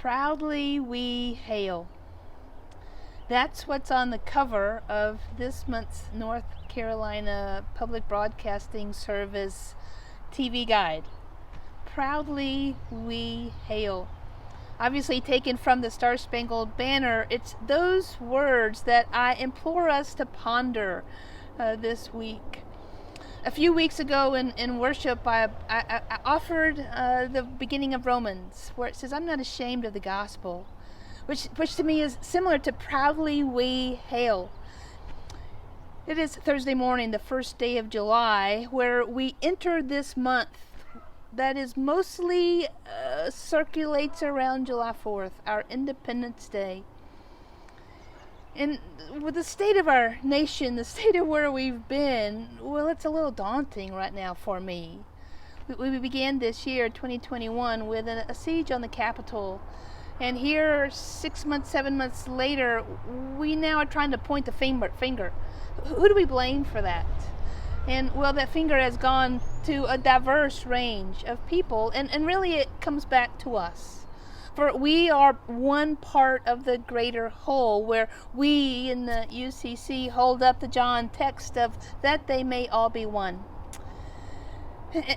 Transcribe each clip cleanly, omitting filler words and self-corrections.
Proudly we hail. That's what's on the cover of this month's North Carolina Public Broadcasting Service TV guide. Proudly we hail. Obviously taken from the Star Spangled Banner, it's those words that I implore us to ponder this week. A few weeks ago in worship, I offered the beginning of Romans, where it says, I'm not ashamed of the gospel, which to me is similar to proudly we hail. It is Thursday morning, the first day of July, where we enter this month that is mostly circulates around July 4th, our Independence Day. And with the state of our nation, the state of where we've been, well, it's a little daunting right now for me. We began this year, 2021, with a siege on the Capitol. And here, 6 months, 7 months later, we now are trying to point the finger. Who do we blame for that? And, well, that finger has gone to a diverse range of people, and really it comes back to us. For we are one part of the greater whole, where we in the UCC hold up the John text of that they may all be one.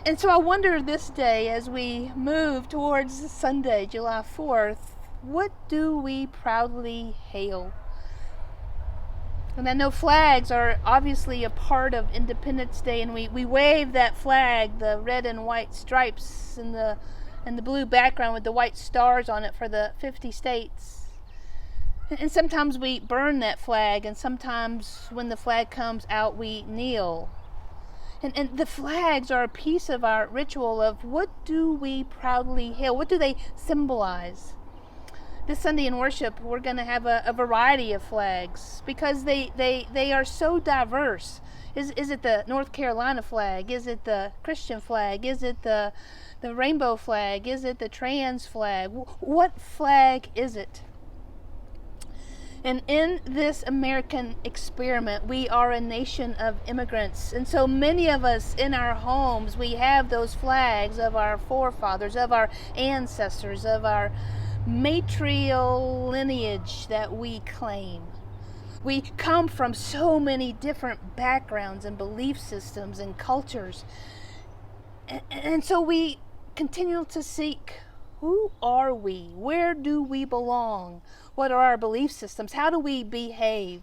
And so I wonder this day, as we move towards Sunday, July 4th, what do we proudly hail? And I know flags are obviously a part of Independence Day, and we wave that flag, the red and white stripes and the blue background with the white stars on it for the 50 states. And sometimes we burn that flag, and sometimes when the flag comes out, we kneel. And the flags are a piece of our ritual of what do we proudly hail? What do they symbolize? This Sunday in worship, we're going to have a variety of flags because they are so diverse. Is it the North Carolina flag? Is it the Christian flag? Is it the rainbow flag? Is it the trans flag? What flag is it? And in this American experiment, we are a nation of immigrants. And so many of us in our homes, we have those flags of our forefathers, of our ancestors, of our matrial lineage that we claim. We come from so many different backgrounds and belief systems and cultures. And so we continue to seek, who are we? Where do we belong? What are our belief systems? How do we behave?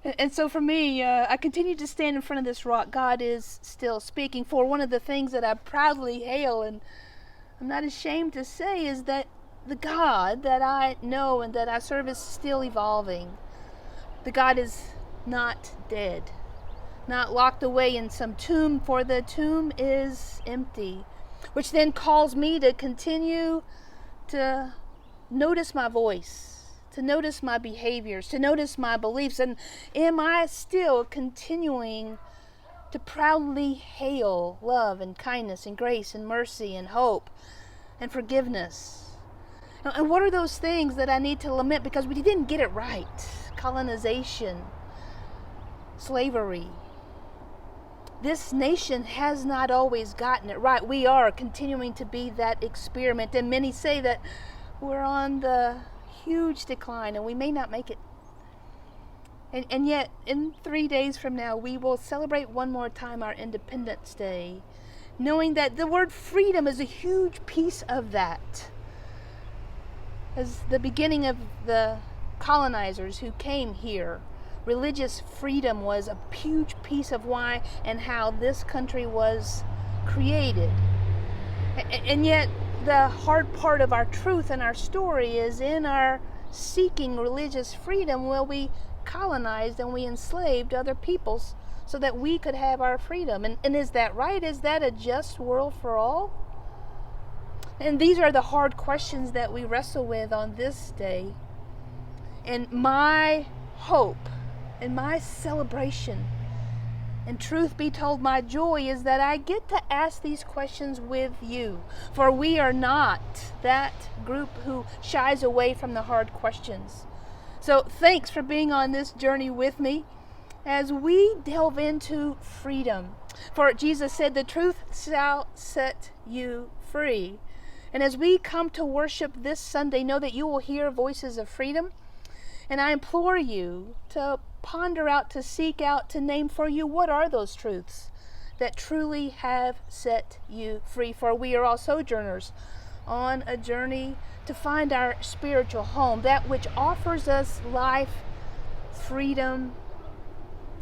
And so for me, I continue to stand in front of this rock. God is still speaking. For one of the things that I proudly hail, and I'm not ashamed to say, is that the God that I know and that I serve is still evolving. The God is not dead, not locked away in some tomb, for the tomb is empty, which then calls me to continue to notice my voice, to notice my behaviors, to notice my beliefs, and am I still continuing to proudly hail love and kindness and grace and mercy and hope and forgiveness? And what are those things that I need to lament because we didn't get it right? Colonization, slavery. This nation has not always gotten it right. We are continuing to be that experiment, and many say that we're on the huge decline and we may not make it. And yet, in 3 days from now, we will celebrate one more time our Independence Day, knowing that the word freedom is a huge piece of that. As the beginning of the colonizers who came here, religious freedom was a huge piece of why and how this country was created. And yet, the hard part of our truth and our story is in our seeking religious freedom, well, we colonized and we enslaved other peoples so that we could have our freedom. And is that right? Is that a just world for all? And these are the hard questions that we wrestle with on this day. And my hope and my celebration, and truth be told, my joy is that I get to ask these questions with you. For we are not that group who shies away from the hard questions. So thanks for being on this journey with me as we delve into freedom. For Jesus said, the truth shall set you free. And as we come to worship this Sunday, know that you will hear voices of freedom. And I implore you to ponder out, to seek out, to name for you what are those truths that truly have set you free. For we are all sojourners on a journey to find our spiritual home, that which offers us life, freedom,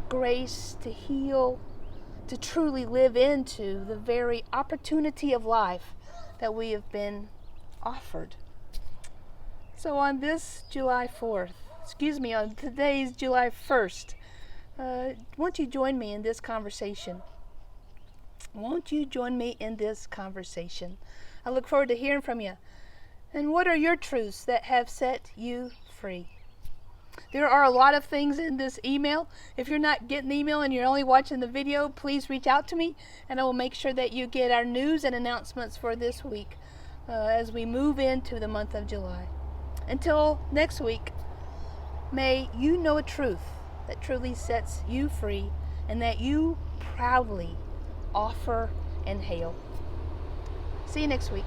grace to heal, to truly live into the very opportunity of life that we have been offered. So on this July 4th, on today's July 1st, won't you join me in this conversation? Won't you join me in this conversation? I look forward to hearing from you. And what are your truths that have set you free? There are a lot of things in this email. If you're not getting the email and you're only watching the video, please reach out to me and I will make sure that you get our news and announcements for this week as we move into the month of July. Until next week, may you know a truth that truly sets you free and that you proudly offer and hail. See you next week.